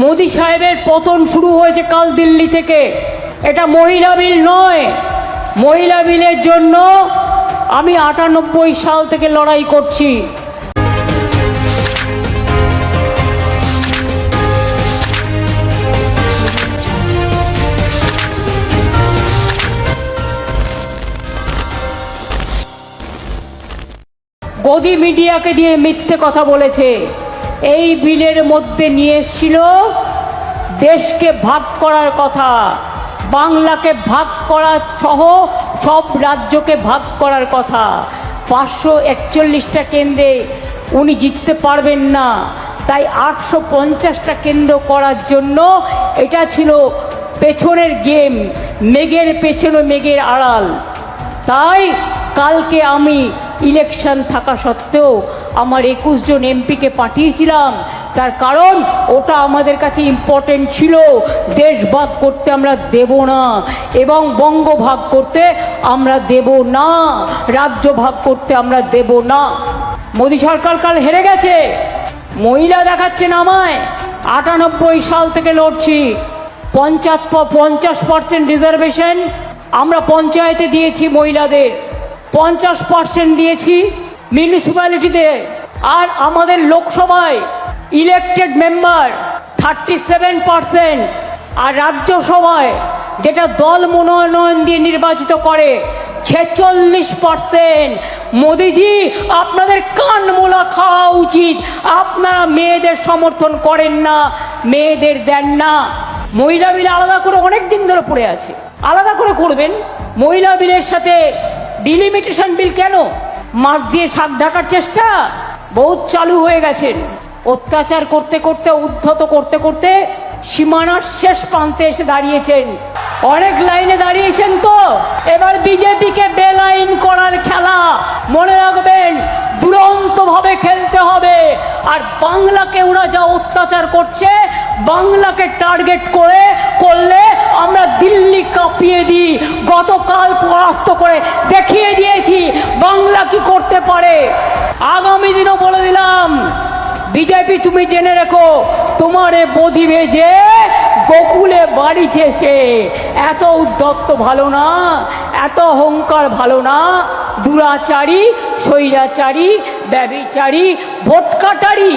মোদি সাহেবের পতন শুরু হয়েছে কাল দিল্লি থেকে। এটা মহিলা বিল নয়। মহিলা বিলের জন্য আমি ৯৮ সাল থেকে লড়াই করছি। গদি মিডিয়াকে দিয়ে মিথ্যে কথা বলেছে। এই বিলের মধ্যে নিয়ে এসেছিল দেশকে ভাগ করার কথা, বাংলাকে ভাগ করা সহ সব রাজ্যকে ভাগ করার কথা। ৫৪১টা কেন্দ্রে উনি জিততে পারবেন না, তাই ৮৫০টা কেন্দ্র করার জন্য এটা ছিল পেছনের গেম, মেঘের পেছনে মেঘের আড়াল। তাই কালকে আমি ইলেকশন থাকা সত্ত্বেও আমার ২১ জন এমপিকে পাঠিয়েছিলাম, তার কারণ ওটা আমাদের কাছে ইম্পর্টেন্ট ছিল। দেশ ভাগ করতে আমরা দেব না, এবং বঙ্গ ভাগ করতে আমরা দেব না, রাজ্য ভাগ করতে আমরা দেব না। মোদী সরকার কাল হেরে গেছে, মহিলা দেখাচ্ছে নামায়। ৯৮ সাল থেকে লড়ছি। ৫০% রিজার্ভেশন আমরা পঞ্চায়েতে দিয়েছি, মহিলাদের ৫০% দিয়েছি মিউনিসিপ্যালিটিতে, আর আমাদের লোকসভায় ইলেকটেড মেম্বার 37%, আর রাজ্যসভায় যেটা দল মনোনয়ন দিয়ে নির্বাচিত করে 46%। মোদিজি, আপনাদের কান মোলা খাওয়া উচিত। আপনারা মেয়েদের সমর্থন করেন না, মেয়েদের দেন না। মহিলা বিল আলাদা করে অনেক দিন ধরে পড়ে আছে, আলাদা করে করবেন। মহিলা বিলের সাথে ডিলিমিটেশন বিল কেন? মাছ দিয়ে শাক ঢাকার চেষ্টা বহুত চালু হয়ে গেছেন। অত্যাচার করতে করতে, উদ্ধত করতে করতে সীমানার শেষ প্রান্তে এসে দাঁড়িয়েছেন। অনেক লাইনে দাঁড়িয়েছেন, তো এবার বিজেপিকে বেলাইন করার খেলা মনে রাখবেন, দুরন্তভাবে খেলতে হবে। আর বাংলাকে ওরা যা অত্যাচার করছে, বাংলাকে টার্গেট করলে আমরা দিল্লি কাঁপিয়ে দিই। গতকাল পরাস্ত করে দেখিয়ে দিয়েছি বাংলা কি করতে পারে। আগামী দিনও বলে দিলাম, বিজেপি তুমি জেনে রেখো, তোমার এ বধি ভেজে গোকুলে বাড়িছে সে। এত উদ্ধত্ত ভালো না, এত অহংকার ভালো না। দুরাচারী, স্বৈরাচারী, ব্যভিচারী, ভোটকাটারি